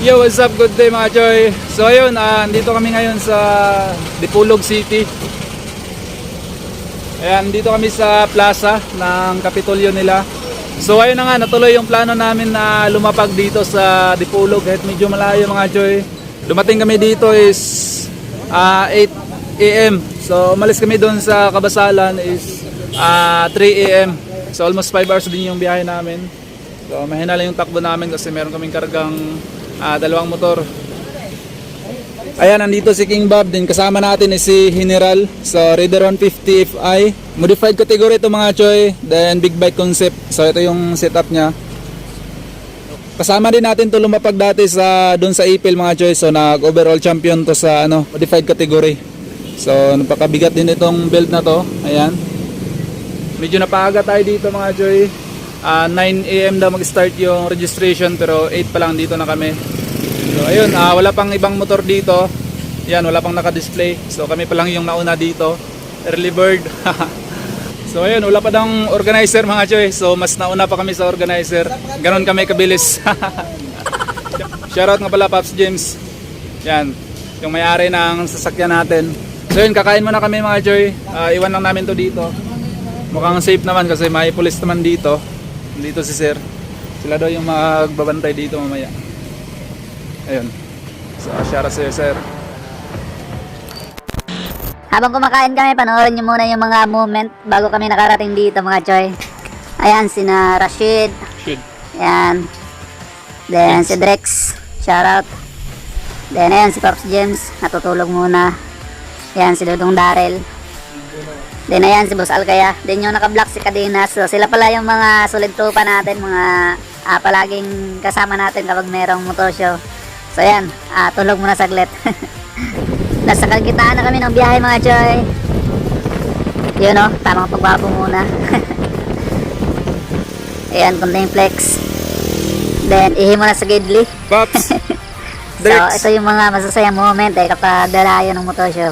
Yo, what's up? Good day mga Choy. So ayun, dito kami ngayon sa Dipolog City. Ayan, dito kami sa plaza ng Kapitolyo nila. So ayun na nga, natuloy yung plano namin na lumapag dito sa Dipolog kahit medyo malayo mga Choy. Dumating kami dito is 8 AM. So umalis kami doon sa Kabasalan is 3 AM. So almost 5 hours din yung biyahe namin. So mahina lang yung takbo namin kasi meron kaming kargang dalawang motor. Ayan, nandito si King Bob din. Kasama natin is si General. So Raider 150 Fi. Modified category ito mga Choy. Then big bike concept. So ito yung setup niya. Kasama din natin to lumapag dati sa doon sa Ipil mga Choy. So nag overall champion to sa modified category. So napakabigat din itong build na to. Ayan. Medyo napaaga tayo dito mga Choy. 9 AM daw mag-start yung registration pero 8 pa lang dito na kami. So ayun, wala pang ibang motor dito. Yan, wala pang naka-display. So kami pa lang yung nauna dito. Early bird. So ayun, wala pa daw organizer mga Choy. So mas nauna pa kami sa organizer. Ganon kami kabilis. Shoutout nga pala Pops James. Yan, yung may-ari ng sasakyan natin. So yun, kakain muna kami mga Choy. Iwan lang namin to dito. Mukhang safe naman kasi may pulis naman dito. Dito si Sir. Sila daw yung magbabantay dito mamaya. Ayun. So, shoutout sa'yo, Sir. Habang kumakain kami, panoorin nyo muna yung mga movement bago kami nakarating dito mga Choy. Ayan, sina Rashid. Ayan. Then si Drex. Shoutout. Then ayan, si Pops James. Natutulog muna. Ayan, si Dudong Darrell. Then ayan, si Boss Alcaya. Then yung naka-block si Cadenas. So sila pala yung mga solid tropa natin. Mga palaging kasama natin kapag merong motor show. So ayan, tulog muna saglit. Nasa kalkitaan na kami ng biyahe mga Choy. Yun o, tamang pagbapo muna. Ayan, kunting flex. Then ihi muna sa Gidley. Pops! So ito yung mga masasayang moment kapag dalayo ng motor show.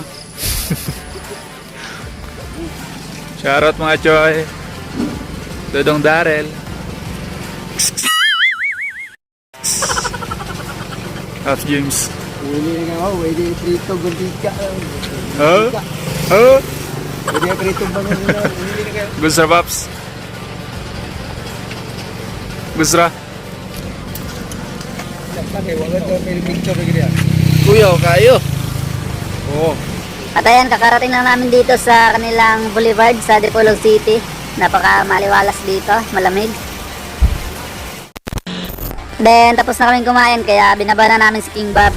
Shoutout mga Choy. Dudong Darrell. Pops James. Uli nga ako, pwede prito, gulika. Oh? Pwede prito ba nila? Gusra Pops. Gusra. Wala ito, picture begini ya. Kuya, kayo. Oo. At ayan, kakarating lang namin dito sa kanilang boulevard sa Dipolog City. Napaka maliwalas dito, malamig. Then tapos na kaming kumain kaya binaba na namin si King Bob.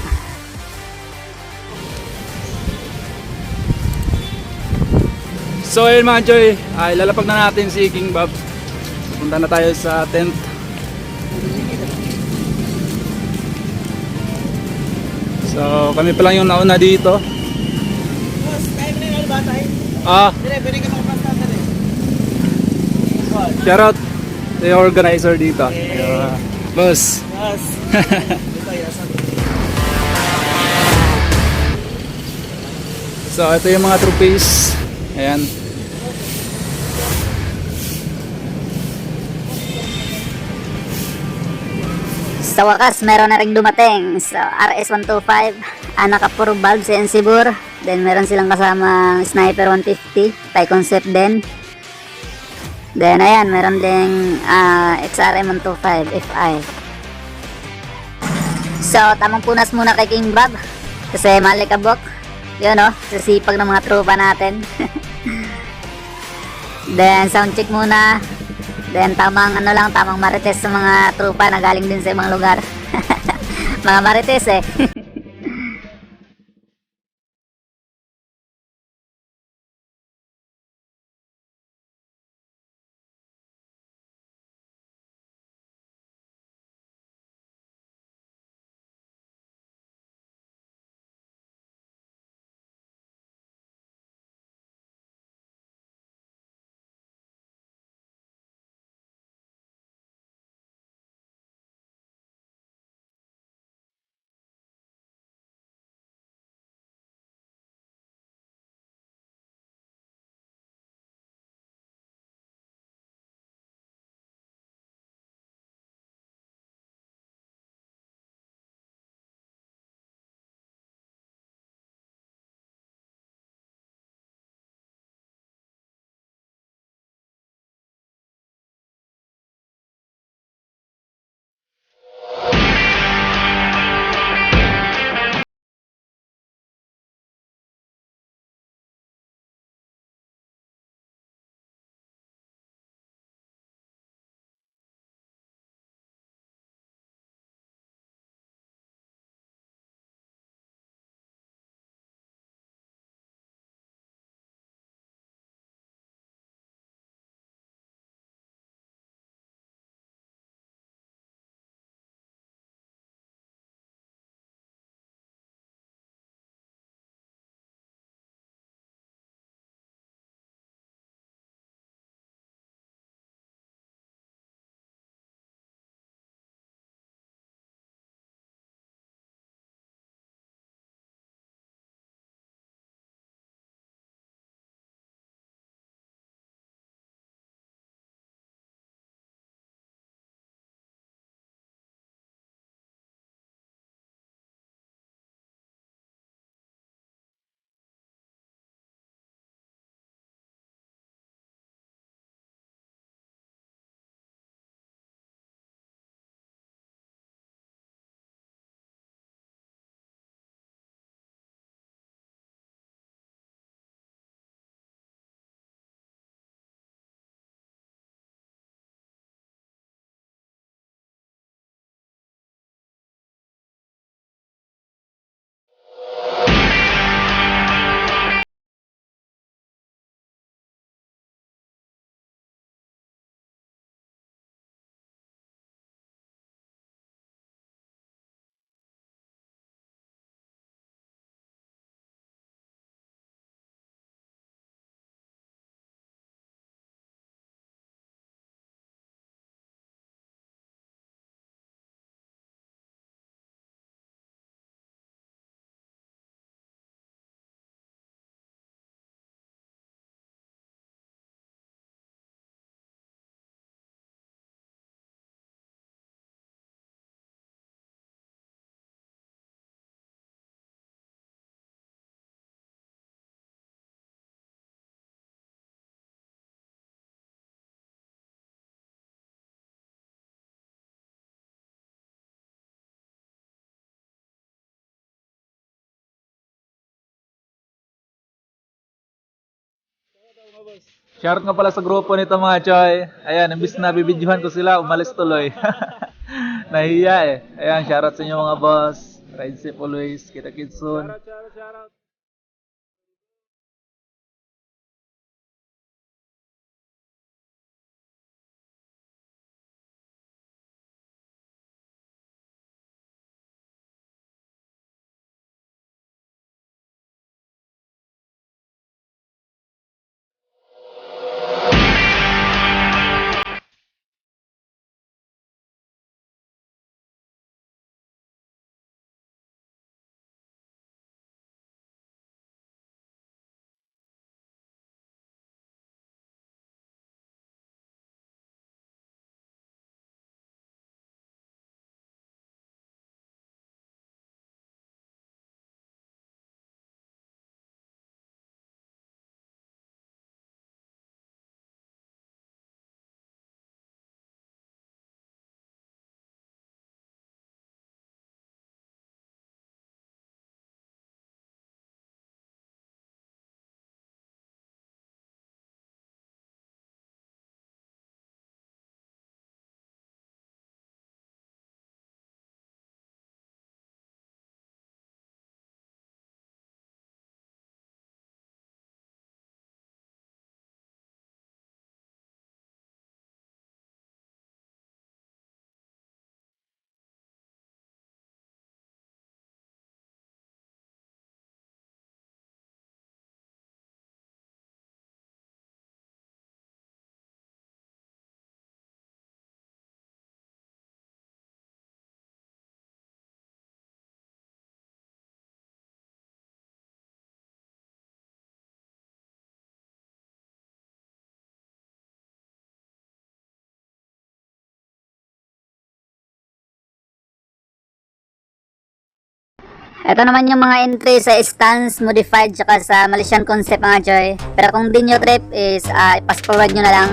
So ayun mga Choy, ilalapag na natin si King Bob. Punta na tayo sa tent. So kami pa lang yung nauna dito. Shoutout sa yung organizer dito. Boss. So ito yung mga trophies. Ayan. Sa wakas, meron na rin dumating sa RS125, naka-puro valve si Ensibur. Then meron silang kasamang Sniper 150, Thai concept din. Then ayan, meron ding XRM 125 Fi. So tamang punas muna kay King Bob kasi malikabok. Yun o, sisipag ng mga tropa natin. Then sound check muna. Then tamang tamang marites sa mga tropa na galing din sa ibang lugar. Mga marites eh. Shoutout nga pala sa grupo nito mga choy. Ayan, imbis na bibidyohan ko sila, umalis tuloy. Nahiya eh. Ayan, shoutout sa inyo mga boss. Ride safe always. Kita-kits soon. Ito naman yung mga entry sa stance, modified, tsaka sa Malaysian concept mga choy. Pero kung di nyo trip is pass forward nyo na lang.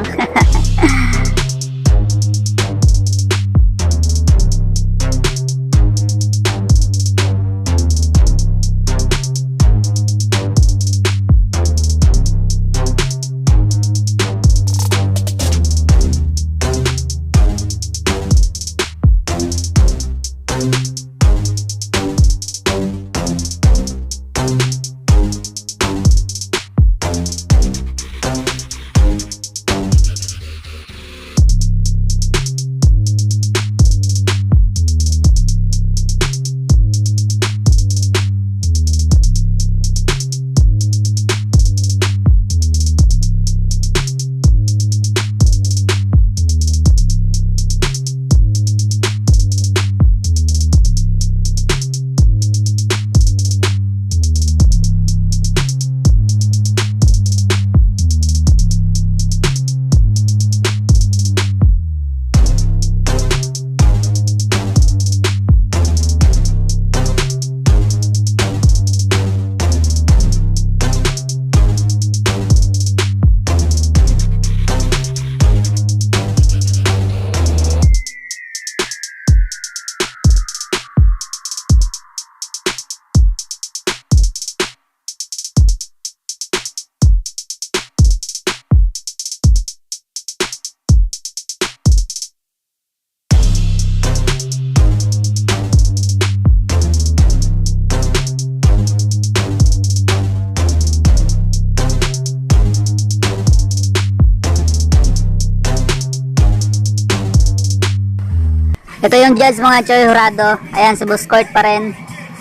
Ito yung judge mga choy, Hurado. Ayan, si Boss Court pa rin.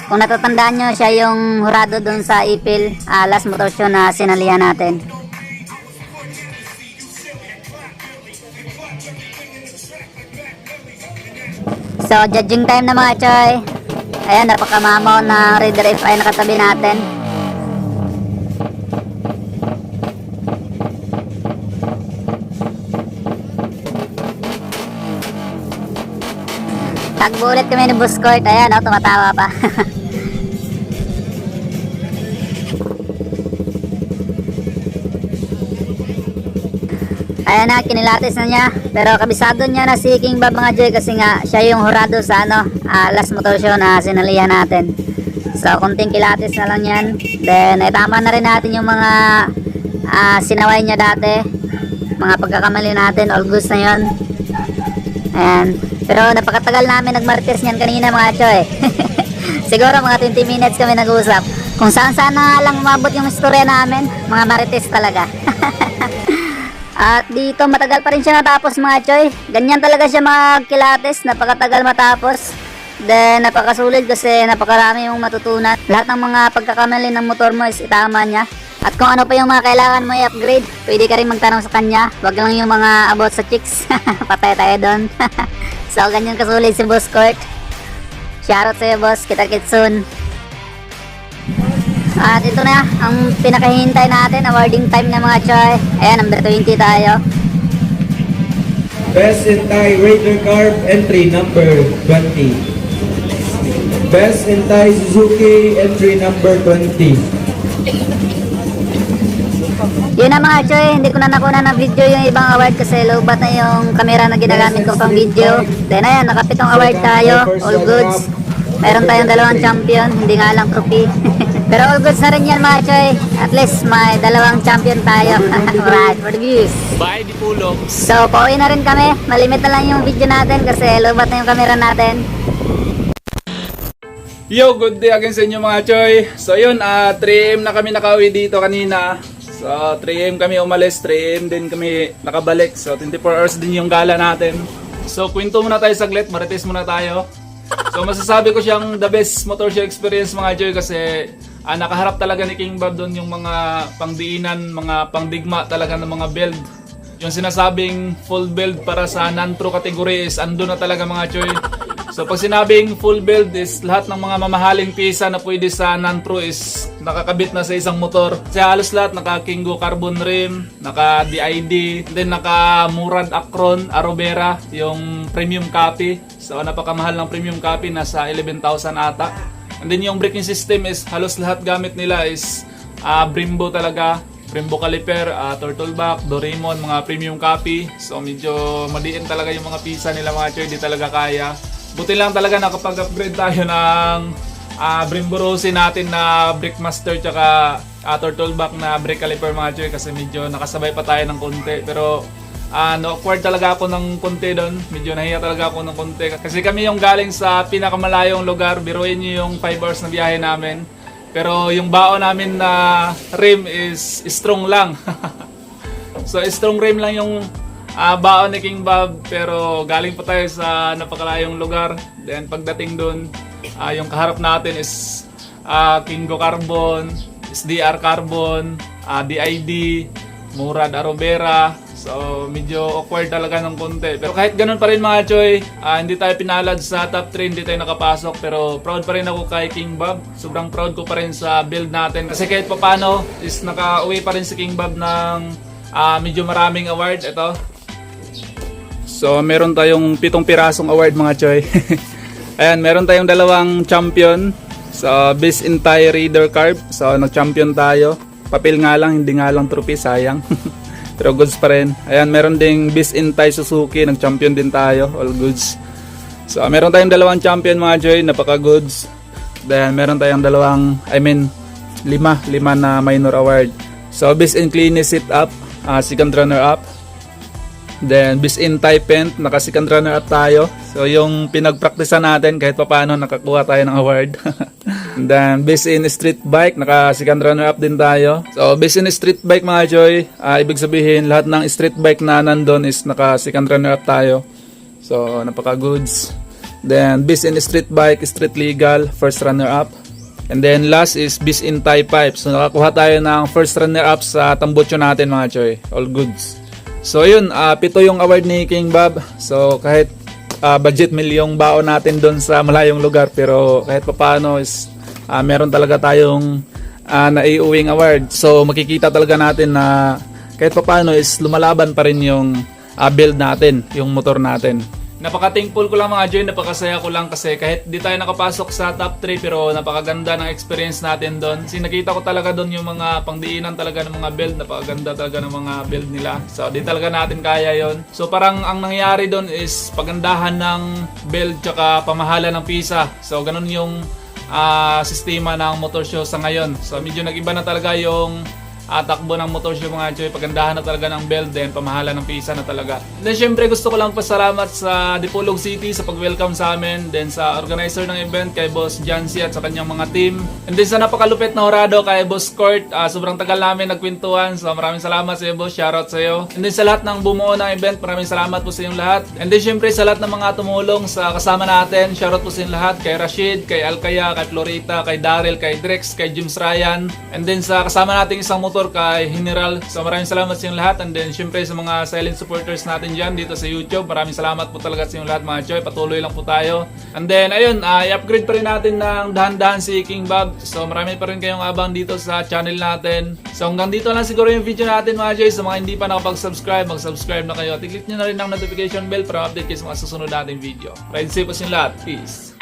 Kung natatandaan nyo, siya yung Hurado dun sa Ipil, last motor show na sinalihan natin. So, judging time na mga choy. Ayan, napakamamaw ng Raider FI na katabi natin. Tagbo ulit kami ni Boss Court. Ayan, tumatawa pa. Ayan na, kinilatis na niya. Pero kabisado niya na si King Bob mga Joy, kasi nga siya yung Hurado sa last motor show na sinalihan natin. So, kunting kilatis na lang yan. Then, tama na rin natin yung mga sinaway niya dati. Mga pagkakamali natin, all goods na yun. Ayan. Pero napakatagal namin nagmarites niyan kanina mga choy. Siguro mga 20 minutes kami nag-uusap. Kung saan sana lang umabot yung istorya namin, mga marites talaga. At dito matagal pa rin siya natapos mga choy. Ganyan talaga siya magkilates, napakatagal matapos. Then napakasulit kasi napakarami yung matutunan. Lahat ng mga pagkakamali ng motor mo is itama niya. At kung ano pa yung mga kailangan mo i-upgrade, pwede ka rin magtanong sa kanya. Wag lang yung mga about sa chicks. Patay tayo doon. So ganyan kasulit si Boss Kurt. Shoutout sa'yo boss, kita-kits soon. At ito na ang pinakahihintay natin, awarding time na mga choy. Ayan, number 20 tayo. Best in Thai Raider Carb entry number 20. Best in Thai Suzuki entry number 20. Yun na mga choy, hindi ko na nakuna ng video yung ibang award kasi lobat na yung camera na ginagamit ko pang video. Then ayan, nakapitong award tayo, all goods. Meron tayong 2 champion, hindi nga lang trophy. Pero all goods na rin yan mga choy. At least may 2 champion tayo. Alright, for the views. Bye, Dipulog. So, pauwi na rin kami. Malimit na lang yung video natin kasi lobat na yung camera natin. Yo, good day again sa inyo mga choy. So yun, 3am na kami nakauwi dito kanina. So 3am kami umalis, 3am din kami nakabalik. So 24 hours din yung gala natin. So kwento muna tayo saglit, marites muna tayo. So masasabi ko siyang the best motor show experience mga choy kasi nakaharap talaga ni King Bob doon yung mga pangdiinan, mga pangdigma talaga ng mga build. Yung sinasabing full build para sa non-pro category is ando na talaga mga choy. So pag sinabing full build is lahat ng mga mamahaling pisa na pwede sa non-pro is nakakabit na sa isang motor. Kasi halos lahat naka Kingo carbon rim, naka DID, then naka Murad Acron Arobera, yung premium copy. So napakamahal ng premium copy, nasa 11,000 ata. And then yung braking system is halos lahat gamit nila is Brembo talaga. Brembo caliper, turtle back, Doraemon, mga premium copy. So medyo madiin talaga yung mga pisa nila mga choy, di talaga kaya. Buti lang talaga nakapag-upgrade tayo ng Brembo Rossi natin na brake master tsaka turtle back na brake caliper mga choy kasi medyo nakasabay pa tayo ng konti. Pero na-awkward talaga ako ng konti doon. Medyo nahiya talaga ako ng konti. Kasi kami yung galing sa pinakamalayong lugar. Biruin nyo yung 5 hours na biyahe namin. Pero yung baon namin na rim is strong lang. So strong rim lang yung baon ni King Bob. Pero galing pa tayo sa napakalayong lugar. Then pagdating doon, yung kaharap natin is Kingo Carbon, SDR Carbon, DID, Murad Arobera. So medyo awkward talaga ng konti. Pero kahit ganun pa rin mga choy, hindi tayo pinalad sa top 3, hindi tayo nakapasok. Pero proud pa rin ako kay King Bob. Sobrang proud ko pa rin sa build natin. Kasi kahit papano is nakauwi pa rin si King Bob ng medyo maraming award. Ito. So meron tayong 7 pirasong award mga choy. Ayan, meron tayong 2 champion sa Best in Thai Raider Carb. So nag-champion tayo. Papel nga lang, hindi nga lang trophy, sayang. Pero goods pa rin. Ayan, meron ding Best in Thai Suzuki, nag-champion din tayo, all goods. So meron tayong 2 champion mga choy, napaka goods. Then meron tayong 5 na minor award. So Best in Cleanest Sit Up, second runner up. Then Best in Thai Paint, naka second runner up tayo. So yung pinagpraktisan natin kahit papaano nakakuha tayo ng award. Then Best in Street Bike, naka second runner up din tayo. So Best in Street Bike mga choy, ibig sabihin lahat ng street bike na nandun is naka second runner up tayo. So napaka goods. Then Best in Street Bike, Street Legal, first runner up. And then last is Best in Thai Pipe. So nakakuha tayo ng first runner up sa tambutso natin mga choy, all goods. So yun, 7 yung award ni King Bob. So kahit budget meal yung baon natin doon sa malayong lugar, pero kahit papaano is meron talaga tayong naiuwing award. So makikita talaga natin na kahit papaano is lumalaban pa rin yung build natin, yung motor natin. Napaka-thankful ko lang mga Joy, napakasaya ko lang kasi kahit di tayo nakapasok sa top 3 pero napakaganda ng experience natin doon. Kasi nakita ko talaga doon yung mga pangdiinan talaga ng mga build, napakaganda talaga ng mga build nila. So di talaga natin kaya yon. So parang ang nangyari doon is pagandahan ng build tsaka pamahala ng pisa. So ganun yung sistema ng motor show sa ngayon. So medyo nag-iba na talaga yung takbo ng motor siya mga choy. Pagandahan na talaga ng belt, then pamahala ng pisa na talaga. Then syempre gusto ko lang pasalamat sa Dipolog City sa pag-welcome sa amin, then sa organizer ng event kay Boss Jancy at sa kanyang mga team, and then sa napakalupit na horado kay Boss Court. Sobrang tagal namin nagkwentuhan, so maraming salamat sa iyo boss, shoutout sa iyo. And then sa lahat ng bumuo ng event, maraming salamat po sa inyong lahat. And then syempre sa lahat ng mga tumulong sa kasama natin, shoutout po sa inyong lahat, kay Rashid, kay Alcaya, kay Florita, kay Daryl, kay Drex, kay James Ryan, and then sa kasama nating isang motor kay General. So maraming salamat sa inyong lahat. And then syempre sa mga silent supporters natin dyan dito sa YouTube, maraming salamat po talaga sa inyong lahat mga choy. Patuloy lang po tayo. And then ayun, i-upgrade pa rin natin ng dahan-dahan si King Bob. So marami pa rin kayong abang dito sa channel natin. So hanggang dito lang siguro yung video natin mga choy. Sa mga hindi pa nakapag-subscribe, mag-subscribe na kayo. At i-click nyo na rin ang notification bell para update kayo sa mga susunod nating video. Ride safe po sa inyong lahat. Peace!